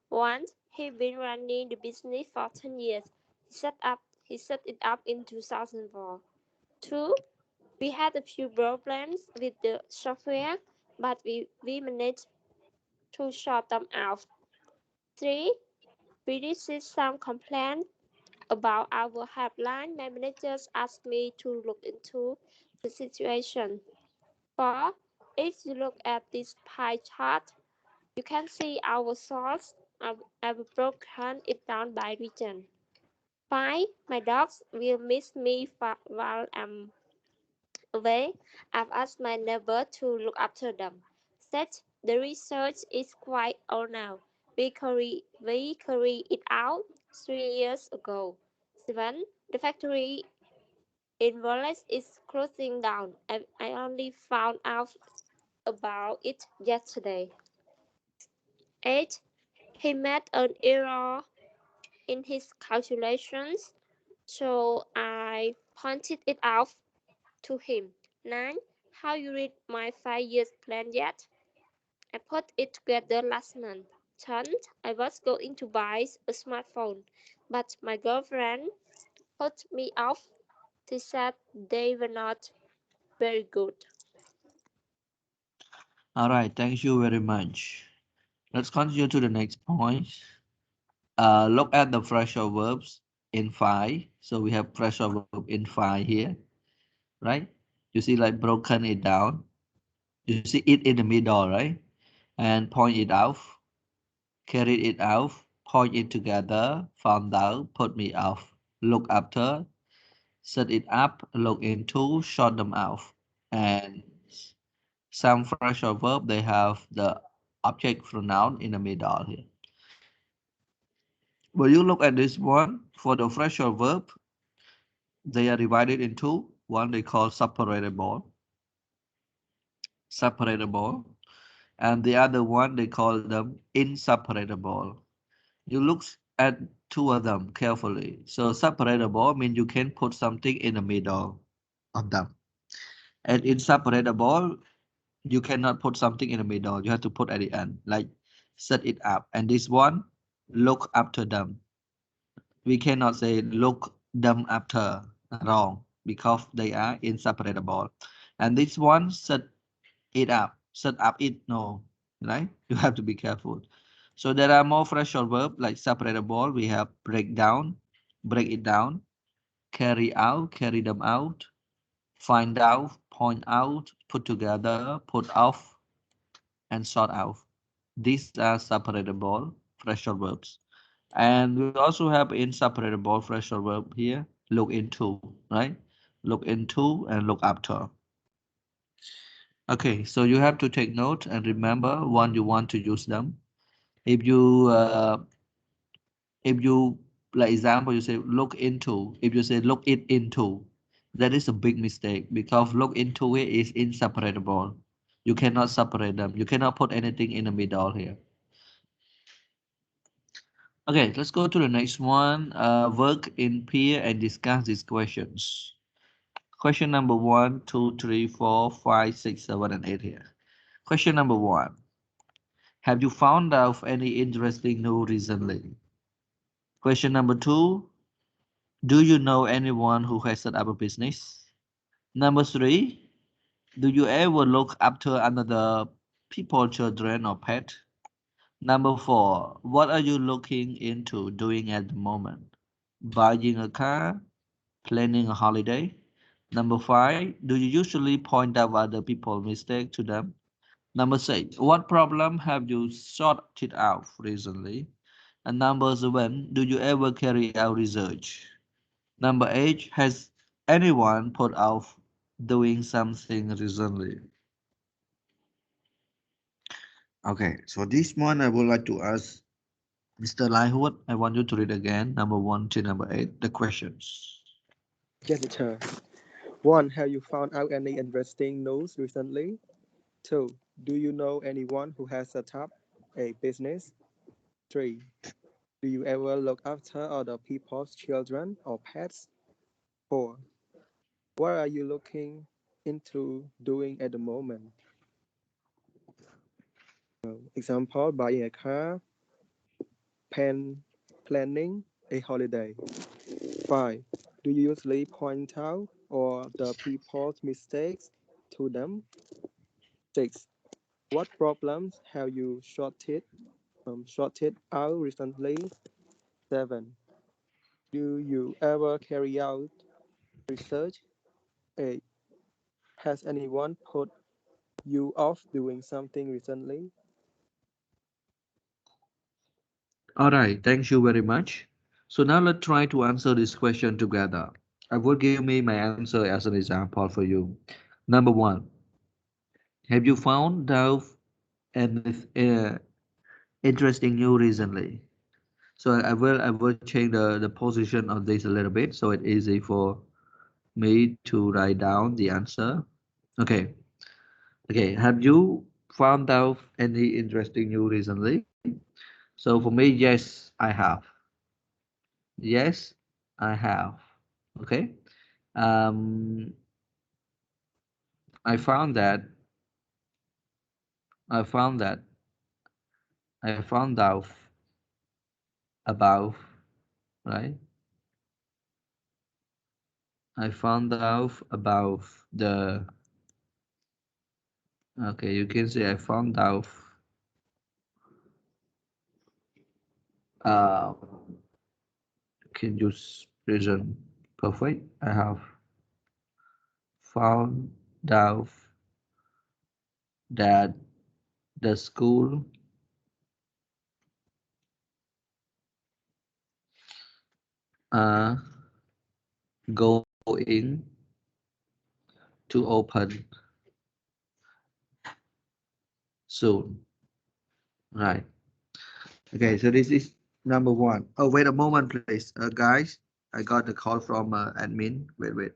Once he'd been running the business for 10 years. He set it up in 2004. 2. We had a few problems with the software, but we managed to sort them out. 3. We received some complaints about our helpline. My managers asked me to look into the situation. 4. If you look at this pie chart, you can see our source. I've broken it down by region. 5. My dogs will miss me while I'm away. I've asked my neighbor to look after them. 6. The research is quite old now. We carried it out 3 years ago. 7. The factory in Wallace is closing down. I only found out about it yesterday. 8. He made an error in his calculations, so I pointed it out to him. 9. Have you read my 5 years plan yet? I put it together last month. 10. I was going to buy a smartphone, but my girlfriend put me off. She said they were not very good. All right, thank you very much. Let's continue to the next point. Look at the phrasal verbs in phi. So we have phrasal verb in phi here, right? You see like broken it down. You see it in the middle, right? And point it out, carry it out, point it together, found out, put me off, look after, set it up, look into, short them out. And some phrasal verb, they have the object pronoun in the middle here. When you look at this one, for the phrasal verb, they are divided into one they call separable, and the other one they call them inseparable. You look at two of them carefully. So separable means you can put something in the middle of them. And inseparable, you cannot put something in the middle. You have to put at the end, like set it up. And this one, look after them. We cannot say look them after, wrong, because they are inseparable. And this one, set up it, no, right? You have to be careful. So there are more phrasal verb like separable. We have break it down, carry them out, find out, point out, put together, put off, and sort out. These are separable phrasal verbs. And we also have inseparable phrasal verb here, look into, right? Look into and look after. Okay, so you have to take note and remember when you want to use them. If you if you like example you say look into, if you say look it into, that is a big mistake because look into it is inseparable. You cannot separate them. You cannot put anything in the middle here. Okay, let's go to the next one. Work in pair and discuss these questions. Question number 1, 2, 3, 4, 5, 6, 7, and 8 here. Question number 1. Have you found out any interesting news recently? Question number 2. Do you know anyone who has set up a business? Number 3. Do you ever look after another people, children, or pet? Number 4. What are you looking into doing at the moment? Buying a car? Planning a holiday? Number 5. Do you usually point out other people's mistakes to them? Number 6. What problem have you sorted out recently? And number 7. Do you ever carry out research? Number 8. Has anyone put off doing something recently? Okay, so this one I would like to ask Mr. Lywood. I want you to read again, number 1 to number 8, the questions. Yes, teacher. 1. Have you found out any interesting news recently? 2. Do you know anyone who has set up a business? 3. Do you ever look after other people's children or pets? 4. What are you looking into doing at the moment? Example, buying a car, planning a holiday? 5. Do you usually point out or the people's mistakes to them? 6. What problems have you sorted out recently? 7. Do you ever carry out research? 8. Has anyone put you off doing something recently? All right, thank you very much. So now let's try to answer this question together. I will give me my answer as an example for you. Number one, have you found out anything interesting new recently? So I will change the position of this a little bit so it's easy for me to write down the answer. Okay. Okay. Have you found out any interesting new recently? So for me, yes, I have. Yes, I have. Okay. Um, I found that I found that I found out about, right? I found out about the, okay, you can say I found out, uh, can use present perfect. I have found out that the school are going to open soon. Right. Okay, so this is number one. Oh, wait a moment, please. Guys, I got a call from admin. Wait, wait.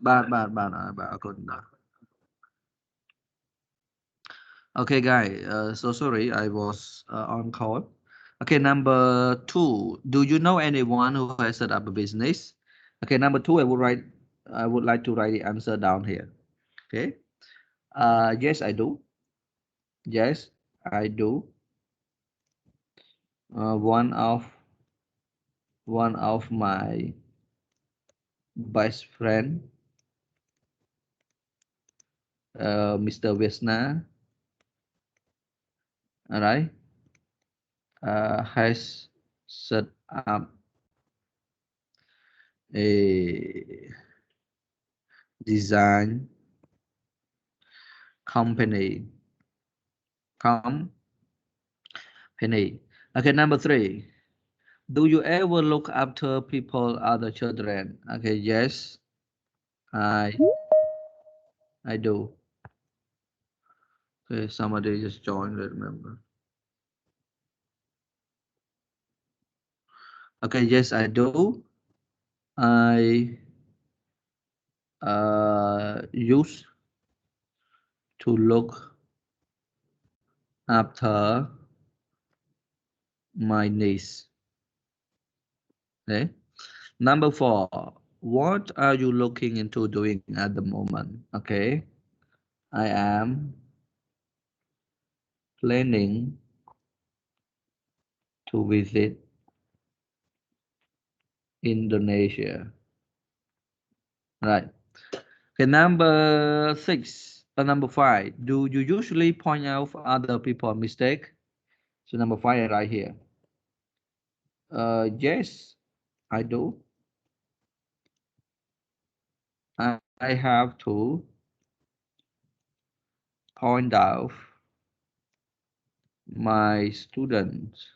Bạn còn okay, guys. So sorry, I was on call. Okay, number two. Do you know anyone who has set up a business? Okay, number two. I would like to write the answer down here. Okay. Yes, I do. Yes, I do. Uh, one of one of my best friend, Mr. Vesna, alright, has set up a design company. Company. Okay, number three. Do you ever look after people, other children? Okay, yes, I I do. Okay, somebody just joined. Remember. Okay, yes, I do. I used to look after my niece. Okay. Number four, what are you looking into doing at the moment? Okay. I am planning to visit Indonesia. Right. Okay, number six, number five. Do you usually point out other people's mistake? So number five right here. Yes, I do. I have to. point out my student's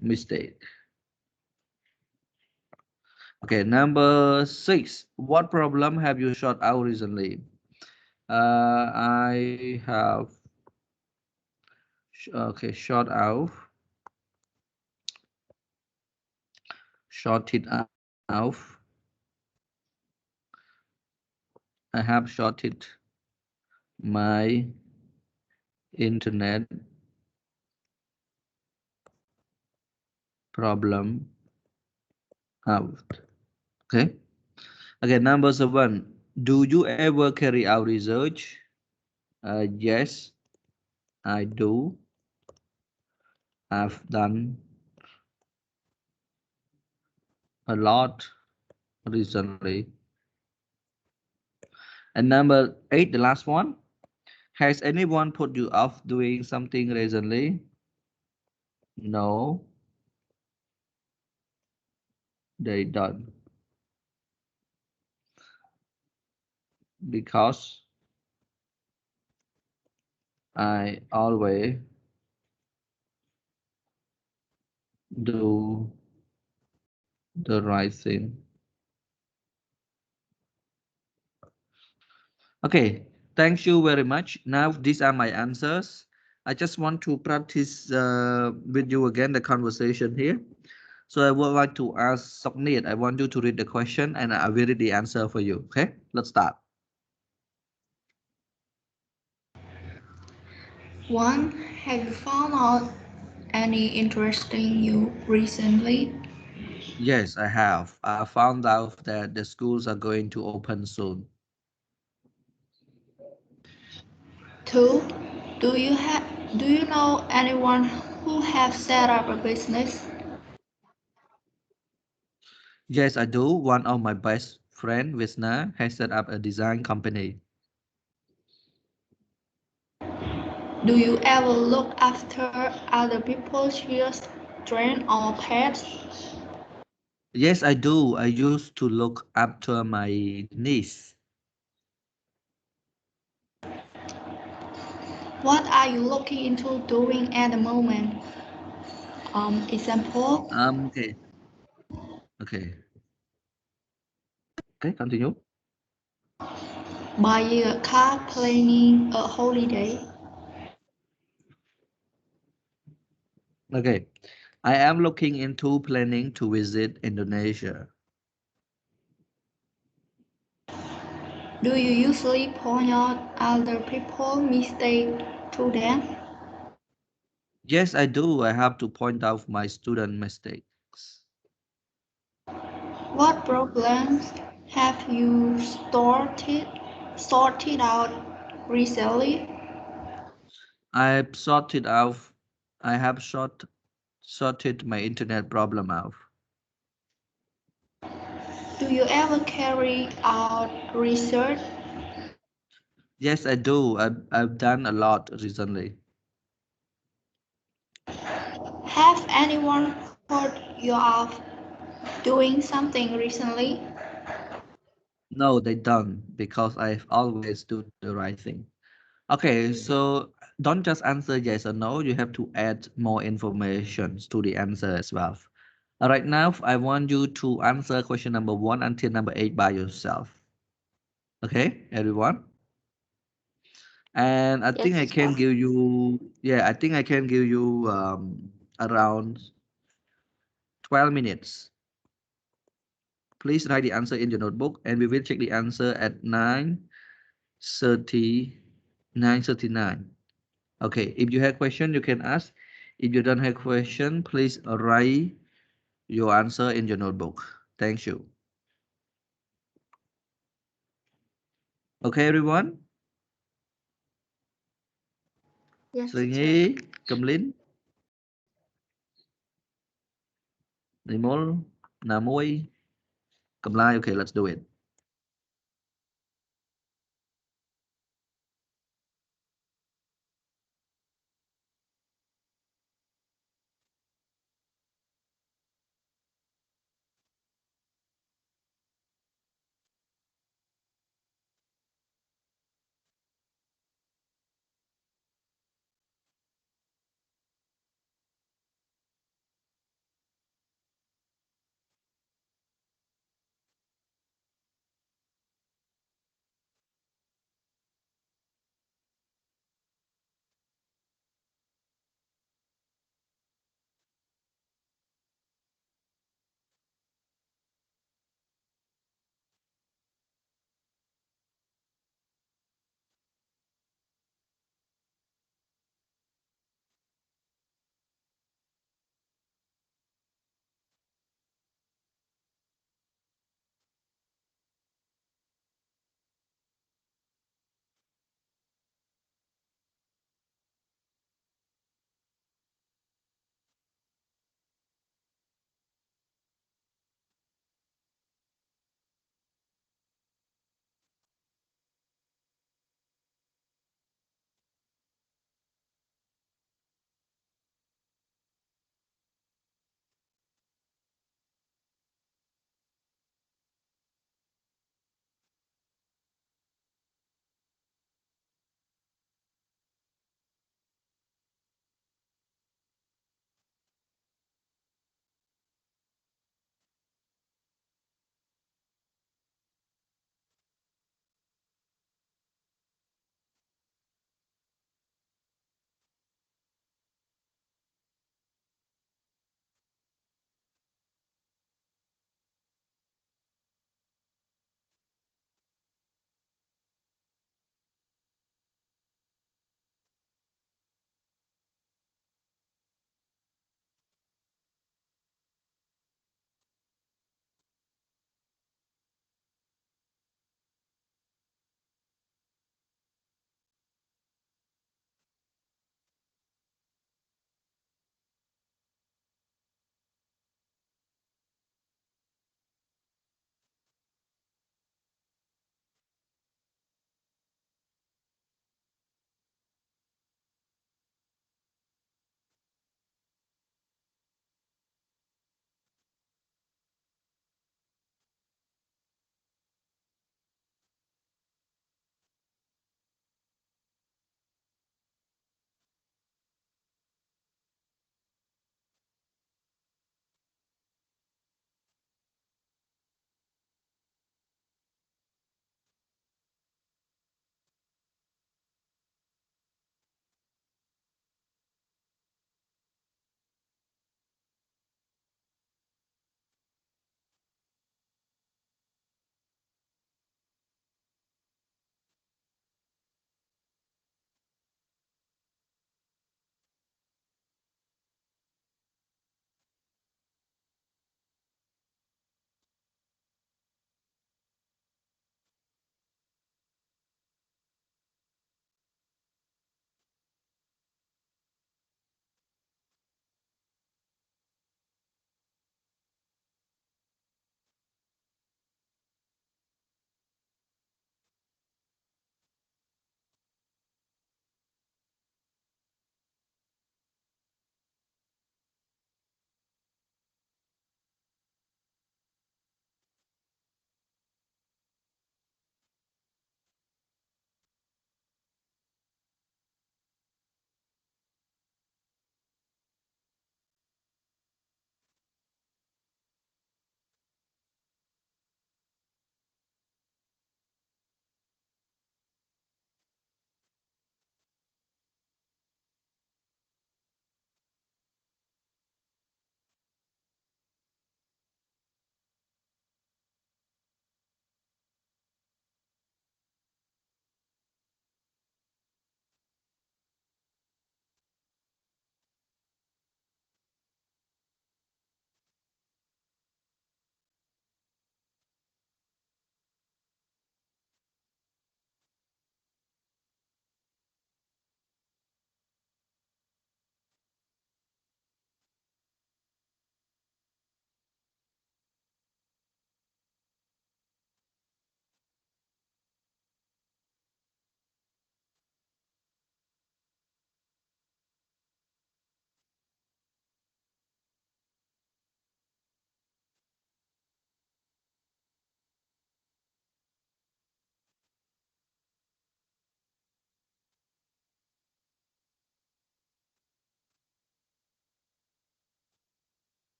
mistake. Okay, number 6. What problem have you shot out recently? I have okay shot it out. I have shorted my internet problem out. Okay. Okay, number 7. Do you ever carry out research? Yes, I do. I've done a lot recently. And number 8, the last one. Has anyone put you off doing something recently? No, they don't. Because I always do the right thing. Okay, thank you very much. Now these are my answers. I just want to practice with you again the conversation here. So I would like to ask Soknit. I want you to read the question and I will read the answer for you. Okay, let's start. 1. Have you found out any interesting you recently? Yes, I have. I found out that the schools are going to open soon. 2. Do you know anyone who have set up a business? Yes, I do. One of my best friend, Visna, has set up a design company. Do you ever look after other people's children or pets? Yes, I do. I used to look after my niece. What are you looking into doing at the moment? Example, Okay. Okay. Okay, continue. buying a car, planning a holiday. Okay. I am looking into planning to visit Indonesia. Do you usually point out other people's mistakes to them? Yes, I do. I have to point out my student mistakes. What problems have you sorted out recently? I've sorted out. I have sorted my internet problem out. Do you ever carry out research? Yes, I do. I've done a lot recently. Have anyone heard you of doing something recently? No, they don't because I always do the right thing. Okay, so don't just answer yes or no. You have to add more information to the answer as well. All right, now I want you to answer question number 1 until number 8 by yourself. Okay, everyone. And I think Yes, I can teacher. give you, yeah, I think I can give you around 12 minutes. Please write the answer in your notebook and we will check the answer at 9:30, 9:39. Okay, if you have question, you can ask. If you don't have question, please write your answer in your notebook. Thank you. Okay, everyone. Yes, teacher. Slingy, Kamlin, Nimol, Namoy, Kamlai. Okay, let's do it.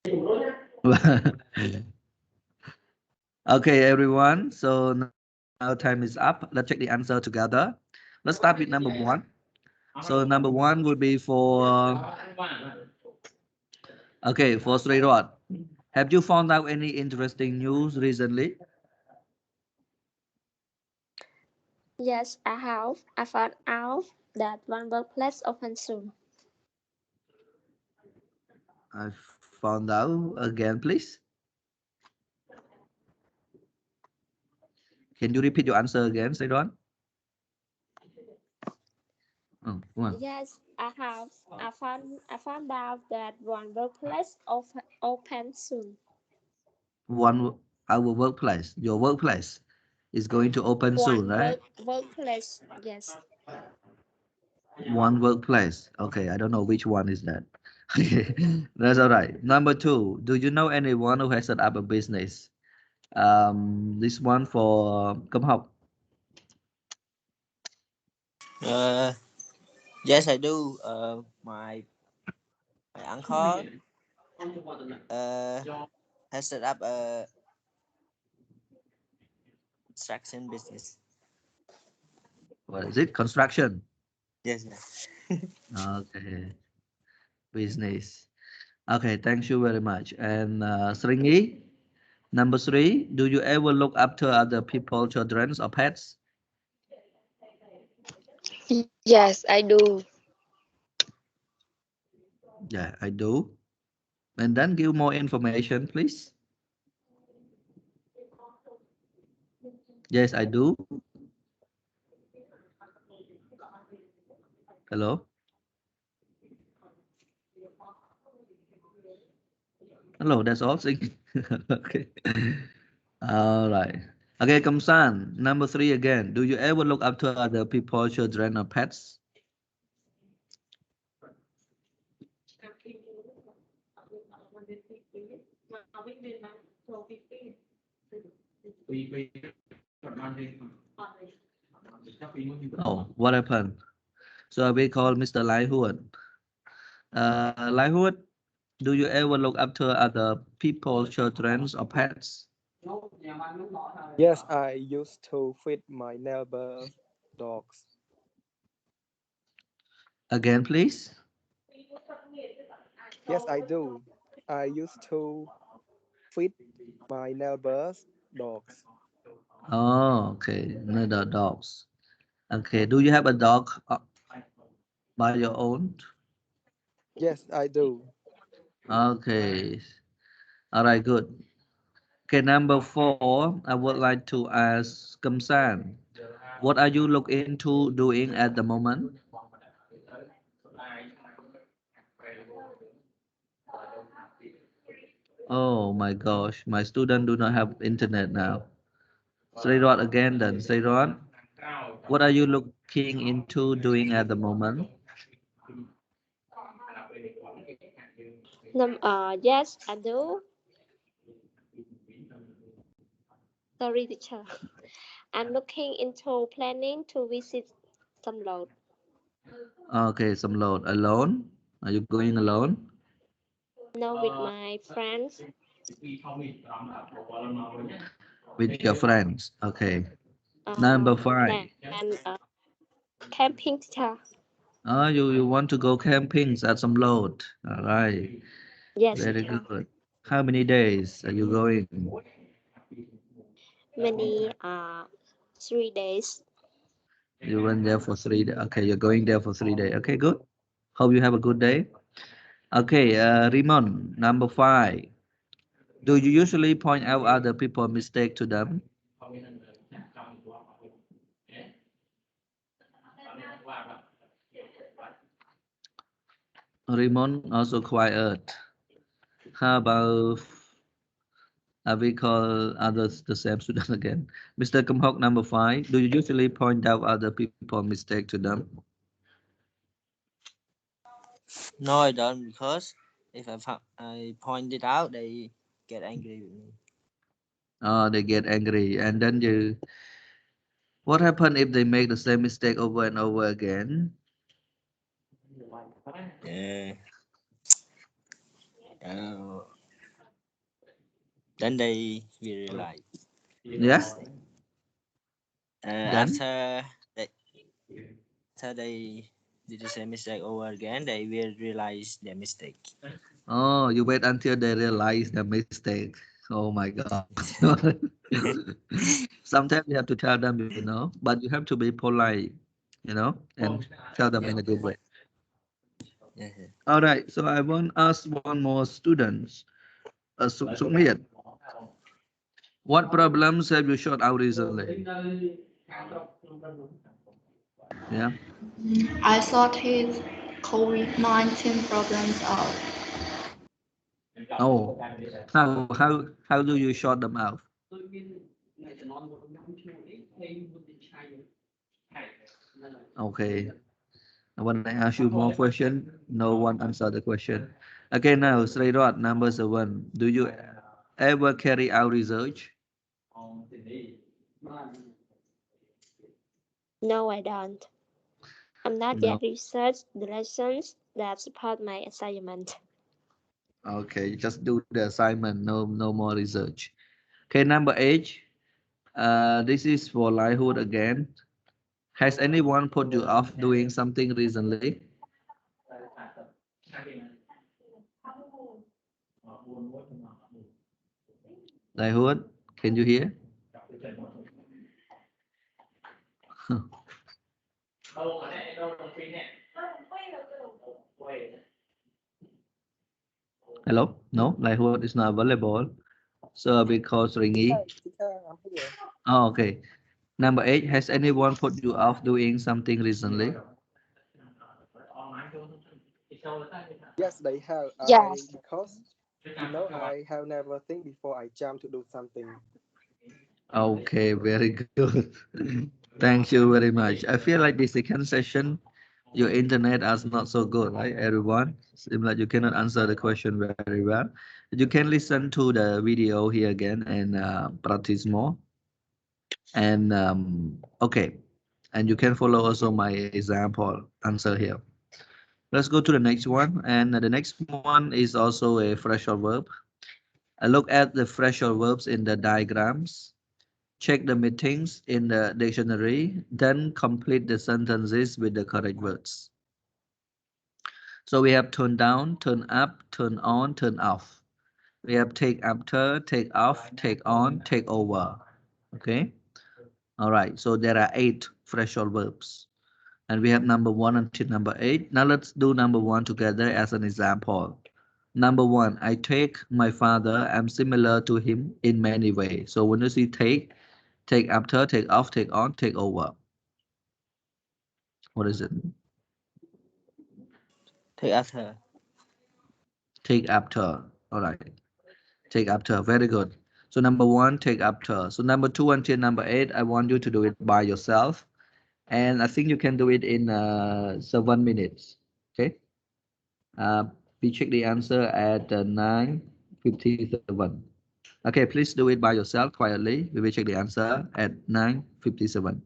Okay, everyone. So now time is up. Let's check the answer together. Let's start with number one. So number one would be for okay for Sri Rod. Have you found out any interesting news recently? Yes, I have. I found out that one workplace open soon. I found out again, please. Can you repeat your answer again, Sri Rod? Oh, come on. Yes, I have. I found out that one workplace open soon. One, our workplace, your workplace is going to open soon, One right? workplace. Yes. One workplace. Okay, I don't know which one is that. Okay, that's all right. Number two, do you know anyone who has set up a business? This one for Công Học. Uh, yes, I do. My uncle uh, has set up a construction business. What is it? Construction. Yes, yes. Okay, business. Okay, thank you very much. And Sringi, number three, do you ever look after other people, children, or pets? Yes, I do. Yeah, I do. And then give more information, please. Yes, I do. Hello. Hello, that's all. Sing. Okay. All right. Okay, Kamsan, number three again. Do you ever look after other people, children, or pets? Oh, what happened? So we call Mr. Lightwood. Lightwood, do you ever look after other people, children, or pets? Yes, I used to feed my neighbor's dogs. Again, please. Yes, I do. I used to feed my neighbor's dogs. Oh, okay. Another dogs. Okay. Do you have a dog by your own? Yes, I do. Okay. All right, good. Okay, number four, I would like to ask Kamsan, what are you looking into doing at the moment? Oh my gosh, my student do not have internet now. Say what again then? Say what? What are you looking into doing at the moment? Yes, I do. Sorry, teacher. I'm looking into planning to visit some road. Okay, some load. Alone? Are you going alone? Now with my friends. With your friends. Okay. Number Uh, five. plan camping, teacher. You want to go camping at some load. All right. Yes, Very teacher. good. How many days are you going? Many 3 days. You went there for 3 days. Okay, you're going there for 3 days. Okay, good. Hope you have a good day. Okay, Rimon, number five. Do you usually point out other people's mistake to them? Rimon also quiet. How about we call others the same student again? Mr. Kumhok, number five. Do you usually point out other people's mistake to them? No, I don't, because if I point it out, they get angry with me. They get angry, and then you. What happens if they make the same mistake over and over again? Yeah. Uh, Then they will realize. Yes. Then After they did the same mistake over again, they will realize their mistake. oh, you wait until they realize the mistake. Oh my God. Sometimes you have to tell them, but you have to be polite, and tell them in a good way. Yes. All right. So I want to ask one more students. Sukmit, what problems have you shot out recently? Yeah. I thought his COVID-19 problems out. Oh, how do you short them out? Okay. When I ask you more question, no one answer the question. Okay, now Sridhar, number 7. Do you ever carry out research? No, I don't. I'm not No. yet researched the lessons that support my assignment. Okay, just do the assignment. No more research. Okay, number 8. This is for livelihood again. Has anyone put you off doing something recently? Livelihood, can you hear? Hello? No, livelihood is not available. So because ringy. I'm here. Oh, okay. Number 8. Has anyone put you off doing something recently? Yes, they have. Yes. Because I have never think before I jump to do something. Okay, very good. Thank you very much. I feel like the second session, your internet is not so good, right, everyone? Seems like you cannot answer the question very well. You can listen to the video here again and practice more. And okay, and you can follow also my example answer here. Let's go to the next one. And the next one is also a phrasal verb. Look at the phrasal verbs in the diagrams. Check the meanings in the dictionary, then complete the sentences with the correct words. So we have turn down, turn up, turn on, turn off. We have take after, take off, take on, take over. Okay. All right. So there are 8 phrasal verbs. And we have number 1 until number 8. Now let's do number 1 together as an example. Number 1, I take my father. I'm similar to him in many ways. So when you see take after, take off, take on, take over. What is it? Take after. Take after. All right. Take after. Very good. So number 1, take after. So number 2 until number 8, I want you to do it by yourself. And I think you can do it in 7 minutes. Okay. Uh, we check the answer at 9:57. Okay, please do it by yourself quietly. We will check the answer at 9:57.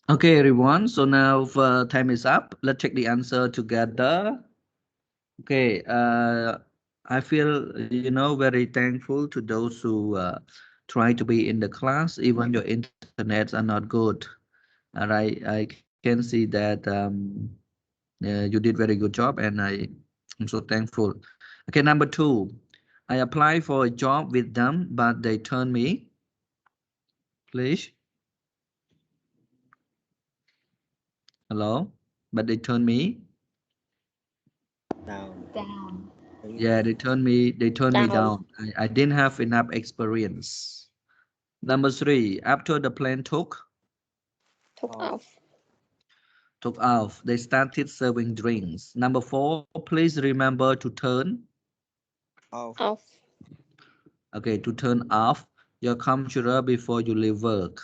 Okay, everyone. So now time is up. Let's check the answer together. Okay. I feel very thankful to those who try to be in the class, even your internets are not good. All right. I can see that you did very good job, and I'm so thankful. Okay, number two. I applied for a job with them, but they turned me. Please. Hello. But they turned me. Down. Down. Yeah, they turned me Down. down. I didn't have enough experience. Number three, after the plane Took Off. off. off, they started serving drinks. Number four, please remember to turn, Off. Off. okay, to turn off your computer before you leave work.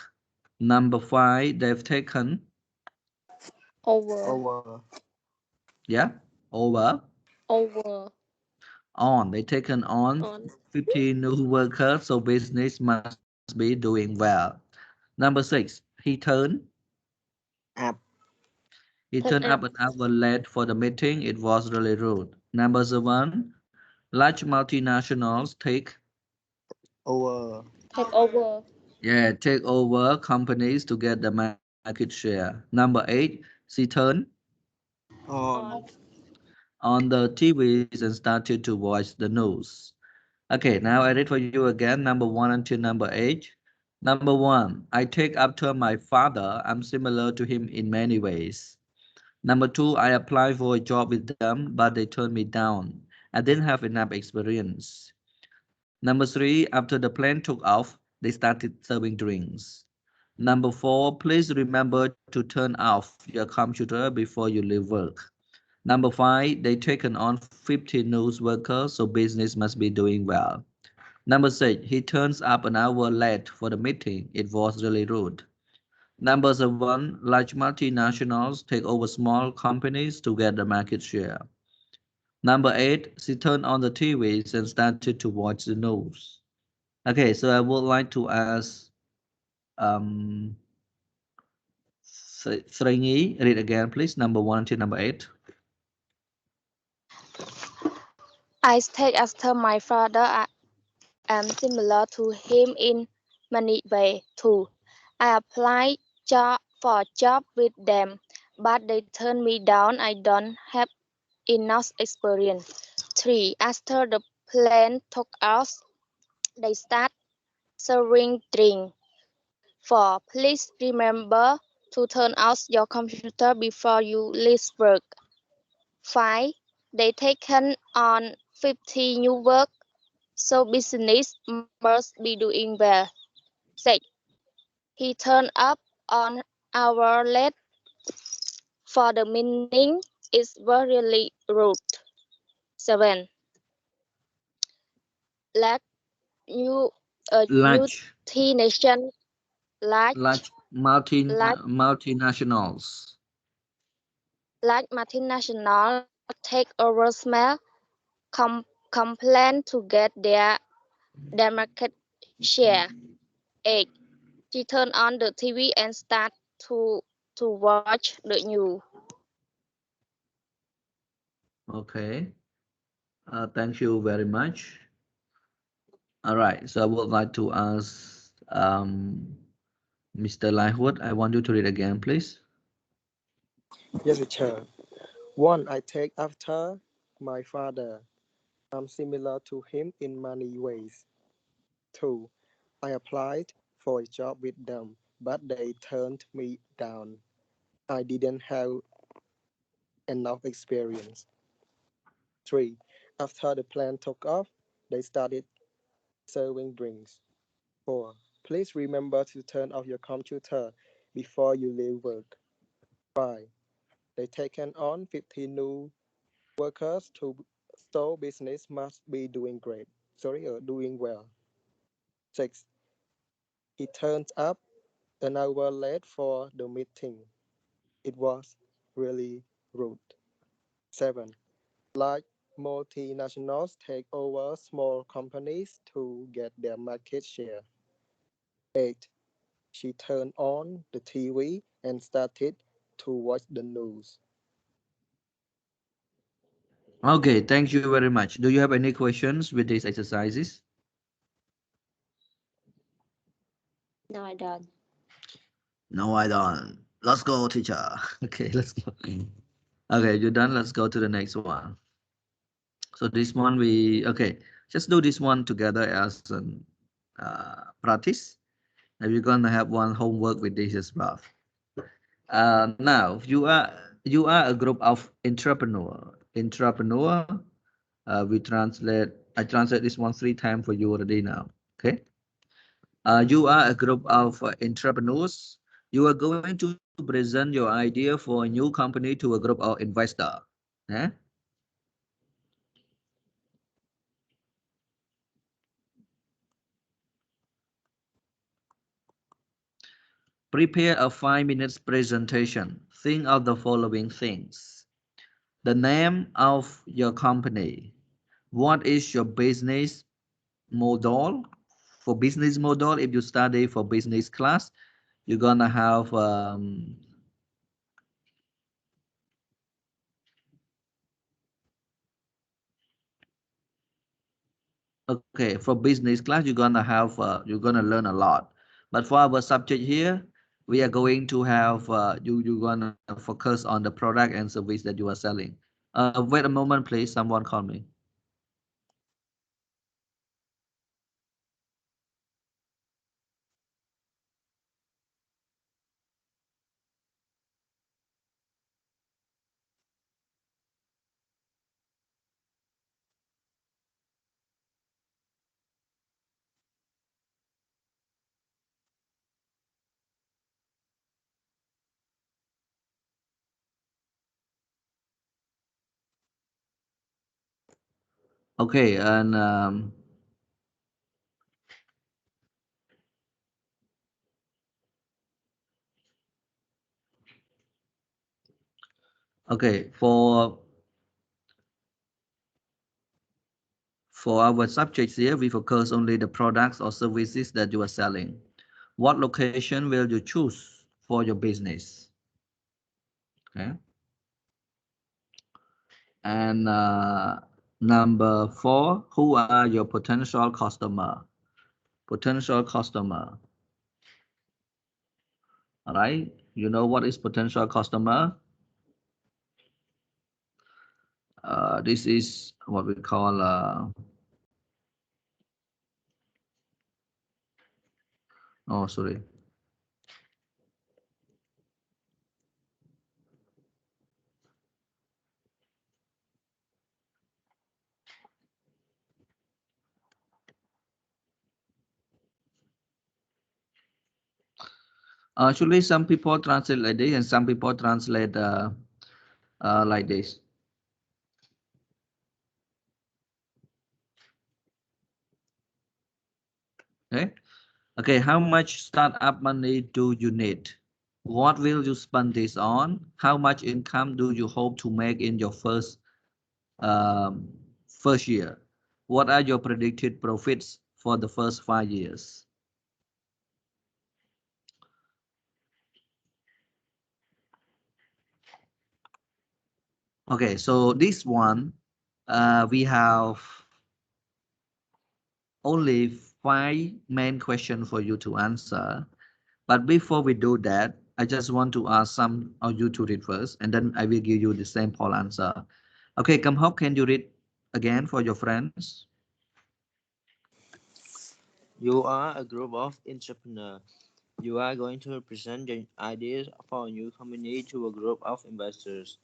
Number five, they've taken, Over. Over. yeah, over, Over. on. They taken on On. 50 new workers, so business must be doing well. Number six, Up. he Turn turned up. up an hour late for the meeting. It was really rude. Number seven, large multinationals Over. Take over. take over companies to get the market share. Number eight, she turned On. On. on the TVs and started to watch the news. Okay, now I read for you again, number one until number eight. Number one, I take after my father. I'm similar to him in many ways. Number two, I applied for a job with them, but they turned me down. I didn't have enough experience. Number three, after the plane took off, they started serving drinks. Number four, please remember to turn off your computer before you leave work. Number five, they taken on 50 news workers, so business must be doing well. Number six, he turns up an hour late for the meeting. It was really rude. Number seven, large multinationals take over small companies to get the market share. Number eight, she turned on the TVs and started to watch the news. Okay, so I would like to ask um, Sringi, read again, please. Number one until number eight. I take after my father. I am similar to him in many ways too. I applied for a job with them, but they turned me down. I don't have enough experience. 3. After the plane took off, they start serving drink. 4. Please remember to turn off your computer before you leave work. 5. They taken on 50 new work, so business must be doing well. 6. He turned up on hour late for the meeting. It's very rude. 7. Let you Large, multinational large large large multinationals. large multinational take over small complain to get their market share. 8. She turned on the TV and start to watch the news. Okay, thank you very much. All right, so I would like to ask Mr. Lightwood, I want you to read again, please. Yes, teacher. One, I take after my father. I'm similar to him in many ways. Two, I applied for a job with them, but they turned me down. I didn't have enough experience. Three, after the plane took off, they started serving drinks. Four, please remember to turn off your computer before you leave work. Five, they taken on 15 new workers to so business must be doing great. Sorry, doing well. Six, he turned up an hour late for the meeting. It was really rude. Seven, large multinationals take over small companies to get their market share. Eight, she turned on the TV and started to watch the news. Okay, thank you very much. Do you have any questions with these exercises? No, I don't. No, I don't. Let's go, teacher. Okay, let's go. Okay, you're done. Let's go to the next one. So this one okay, just do this one together as an practice. And we're gonna have one homework with this as well. Now you are a group of entrepreneur. Entrepreneur. I translate this one 3 times for you already now. Okay. You are a group of entrepreneurs. You are going to present your idea for a new company to a group of investor. Eh? Prepare a 5 minutes presentation. Think of the following things. The name of your company. What is your business model? For business model, if you study for business class, you're gonna have okay, for business class, you're gonna learn a lot. But for our subject here, we are going to have you're gonna focus on the product and service that you are selling. Wait a moment, please. Someone call me. Okay, and okay for our subjects here, we focus only the products or services that you are selling. What location will you choose for your business? Okay. And number 4, who are your potential customer? Potential customer. All right. You know what is potential customer? This is what we call oh, sorry. Actually, some people translate like this and some people translate like this. Okay. Okay, how much startup money do you need? What will you spend this on? How much income do you hope to make in your um, first year? What are your predicted profits for the first 5 years? Okay, so this one, we have only 5 main questions for you to answer. But before we do that, I just want to ask some of you to read first, and then I will give you the sample answer. Okay, Kam Hok, can you read again for your friends? You are a group of entrepreneurs. You are going to present your ideas for a new company to a group of investors.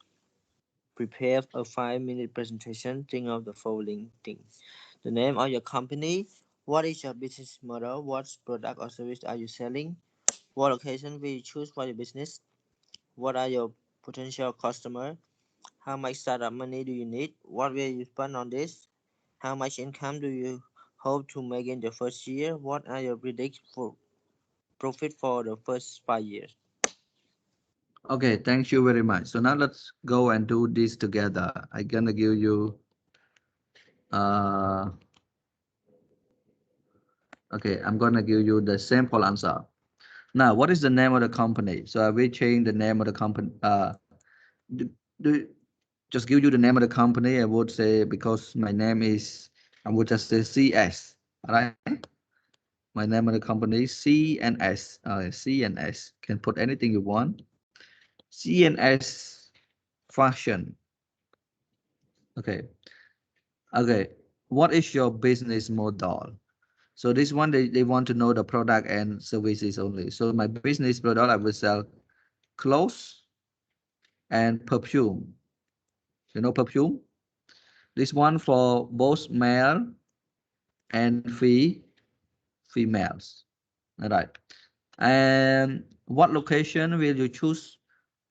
Prepare a 5 minute presentation. Think of the following things. The name of your company. What is your business model? What product or service are you selling? What location will you choose for your business? What are your potential customers? How much startup money do you need? What will you spend on this? How much income do you hope to make in the first year? What are your predicted for profit for the first 5 years? Okay, thank you very much. So now let's go and do this together. I'm gonna give you okay, I'm gonna give you the sample answer. Now, what is the name of the company? So I will change the name of the company. Do, do, just give you the name of the company. I would say because my name is, I would just say CS. All right. My name of the company is CNS. CNS. Can put anything you want. CNS Fashion. Okay. Okay. What is your business model? So this one, they want to know the product and services only. So my business product, I will sell clothes and perfume. You know perfume? This one for both male and females. All right. And what location will you choose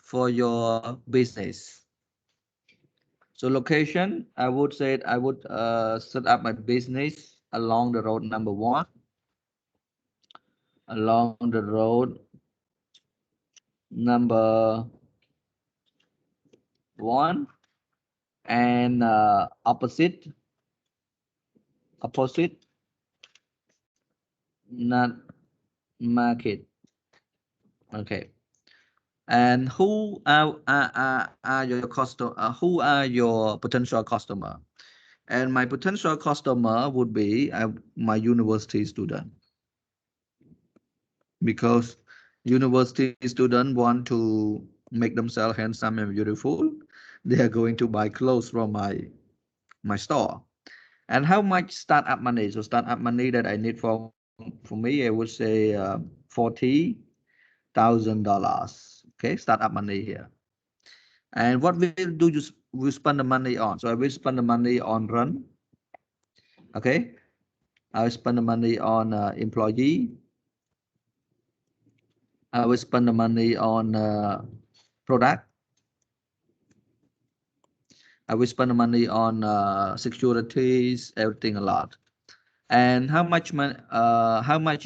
for your business? So location, I would say I would set up my business along the road number one, along the road number one, and opposite not market. Okay. And who are your customer? Who are your potential customer? And my potential customer would be my university student, because university students want to make themselves handsome and beautiful. They are going to buy clothes from my store. And how much startup money? So startup money that I need for me, I would say $40,000. Okay, startup money here. And what will you will spend the money on? So I will spend the money on run. Okay, I will spend the money on employee. I will spend the money on product. I will spend the money on securities, everything a lot. And how much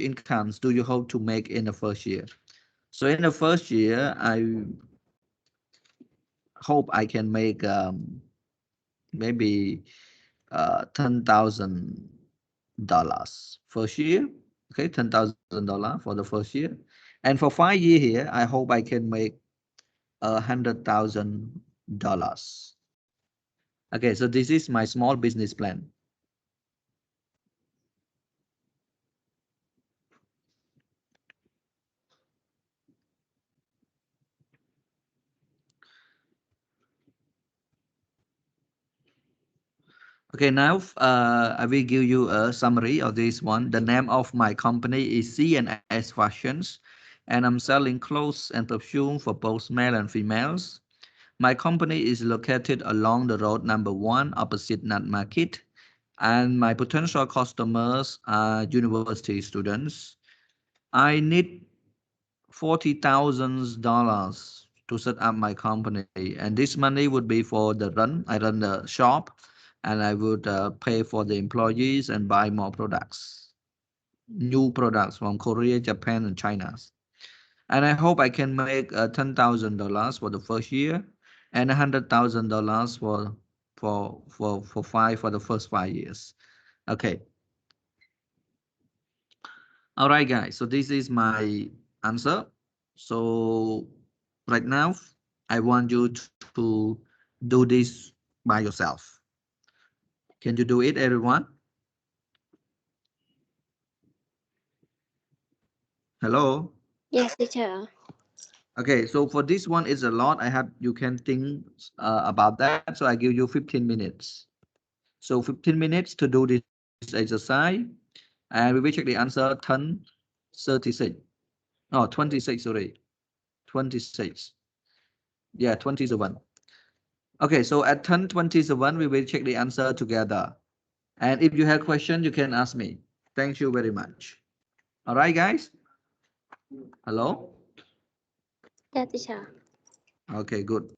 incomes do you hope to make in the first year? So in the first year, I hope I can make maybe $10,000 first year. Okay, $10,000 for the first year. And for 5 years here, I hope I can make $100,000. Okay, so this is my small business plan. Okay, now I will give you a summary of this one. The name of my company is C&S Fashions, and I'm selling clothes and perfume for both male and females. My company is located along the road number one, opposite Nat Market, and my potential customers are university students. I need $40,000 to set up my company, and this money would be for the run. I run the shop, and I would pay for the employees and buy more products, new products from Korea, Japan, and China. And I hope I can make $10,000 for the first year, and $100,000 for the first 5 years. Okay. All right, guys. So this is my answer. So right now, I want you to do this by yourself. Can you do it, everyone? Hello. Yes, teacher. Okay, so for this one, it's a lot. You can think about that. So I give you 15 minutes. So 15 minutes to do this exercise. And we will check the answer 10:36. No, 26, sorry. 26. Yeah, 27. Okay, so at 10:27, we will check the answer together. And if you have questions, you can ask me. Thank you very much. All right, guys? Hello? Yeah, teacher. Okay, good.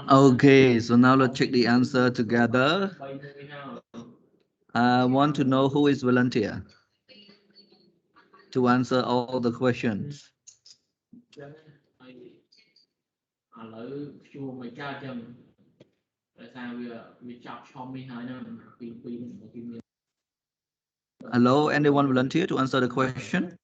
Okay, so now let's check the answer together. I want to know who is volunteer to answer all the questions. Hello, anyone volunteer to answer the question?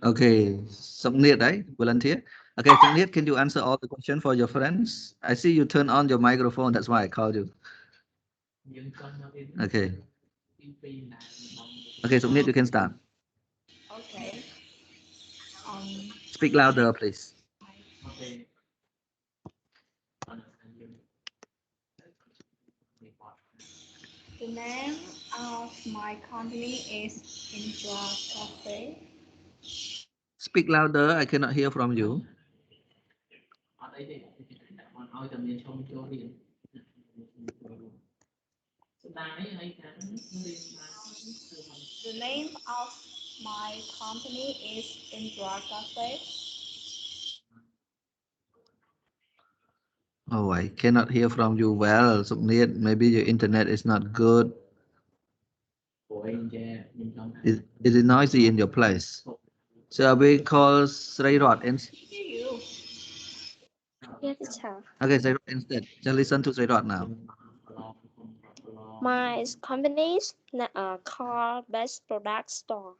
Okay, Samnit, right? Volunteer. Okay, Samnit, can you answer all the questions for your friends? I see you turn on your microphone. That's why I called you. Okay. Okay, Samnit, you can start. Okay. Speak louder, please. The name of my company is Enjoy Cafe. Speak louder. I cannot hear from you. The name of my company is Enjoy Cafe. Oh, I cannot hear from you well, Samnit. Maybe your internet is not good. Is it noisy in your place? Shall we call Srairot instead? Hear you. Yes, teacher. Okay, Srairot instead. Just listen to Srairot now. My company's called Best Product Store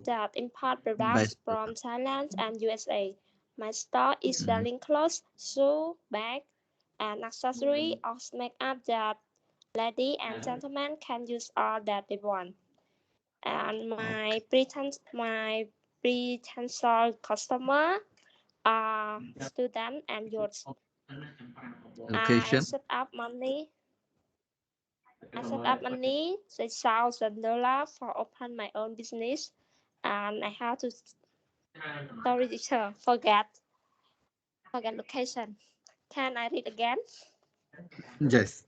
that import products Best. from Thailand and USA. My store is selling clothes, shoes, bags, and accessories of makeup that ladies and gentlemen can use all that they want. And my potential customer are students and youths. I Location. set up money. I set up money $6,000 for open my own business, and I have to sorry teacher forget location. Can I read again? Yes.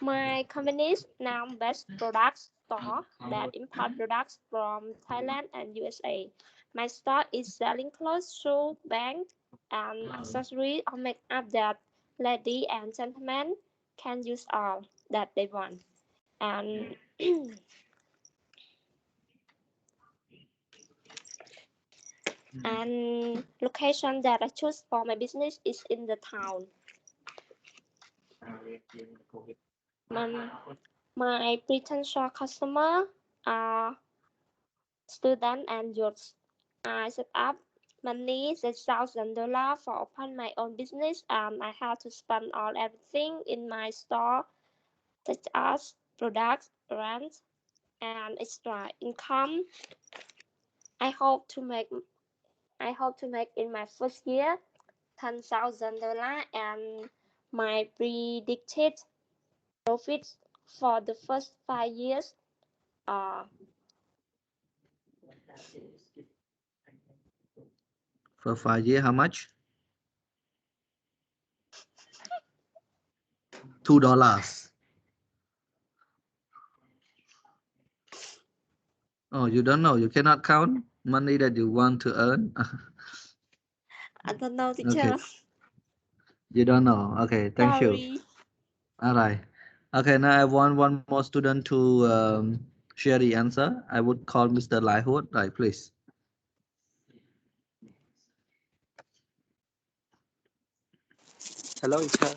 My company's now Best Products Store that import products from Thailand and USA. My store is selling clothes, shoes, bags, and accessories or makeup that ladies and gentlemen can use all that they want. And and location that I choose for my business is in the town. My potential customer are students and youths. I set up money $6,000 for open my own business, and I have to spend all everything in my store, such as products, rent, and extra income. I hope to make in my first year $10,000, and my predicted profits for the first 5 years are For 5 years, how much? $2. Oh, you don't know. You cannot count money that you want to earn. I don't know, Okay. teacher. You don't know. Okay, thank you. Sorry. All right. Okay, now I want one more student to share the answer. I would call Mr. Laihut. Right, please. Hello, teacher.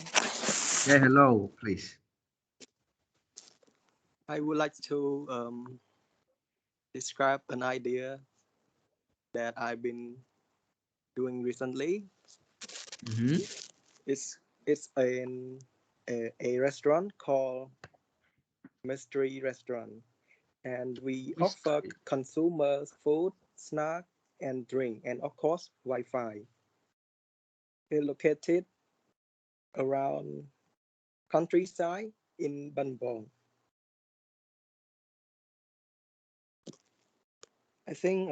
Yeah, hello, please. I would like to describe an idea that I've been doing recently. Mm-hmm. It's a restaurant called Mystery Restaurant, and we offer consumers food, snack, and drink, and of course Wi-Fi. It's located around countryside in Ban Bong. I think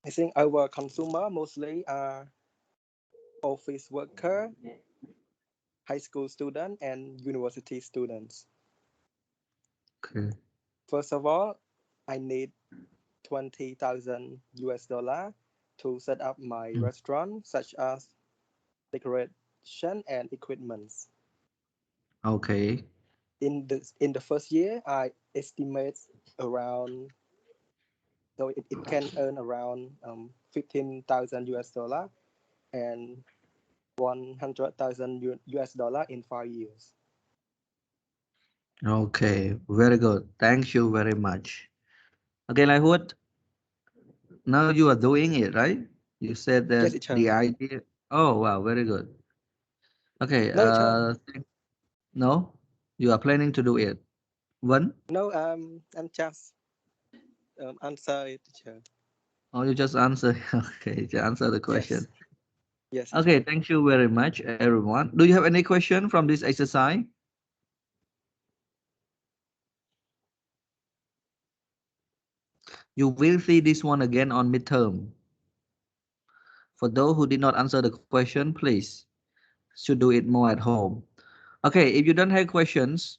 I think our consumer mostly are office worker, high school student, and university students. Okay. First of all, I need 20,000 US dollar to set up my Mm. restaurant, such as decoration and equipments. Okay. In the first year, I estimate around, so it can earn around 15,000 US dollar and 100,000 US dollar in 5 years. Okay. Very good. Thank you very much. Okay, like what? Now you are doing it, right? You said Yes, that teacher. the idea. Oh, wow. Very good. Okay. No, teacher. No, you are planning to do it. One? No, I'm just answer it, teacher. Or you just answer? Okay, just answer the question. Yes, yes, teacher. Okay, thank you very much, everyone. Do you have any question from this exercise? You will see this one again on midterm. For those who did not answer the question, please should do it more at home. Okay, if you don't have questions,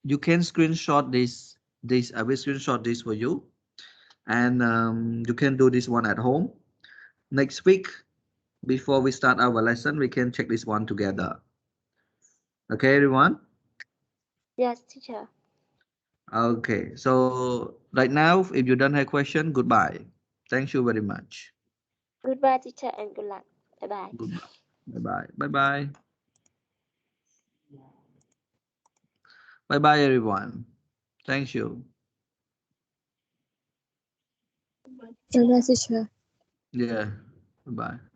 you can screenshot this. I will screenshot this for you, and you can do this one at home. Next week, before we start our lesson, we can check this one together. Okay, everyone? Yes, teacher. Okay, so right now, if you don't have question, goodbye. Thank you very much. Goodbye, teacher, and good luck. Bye bye. Goodbye. Bye-bye. Bye-bye. Bye-bye, everyone. Thank you. Bye, teacher. Yeah. Bye-bye.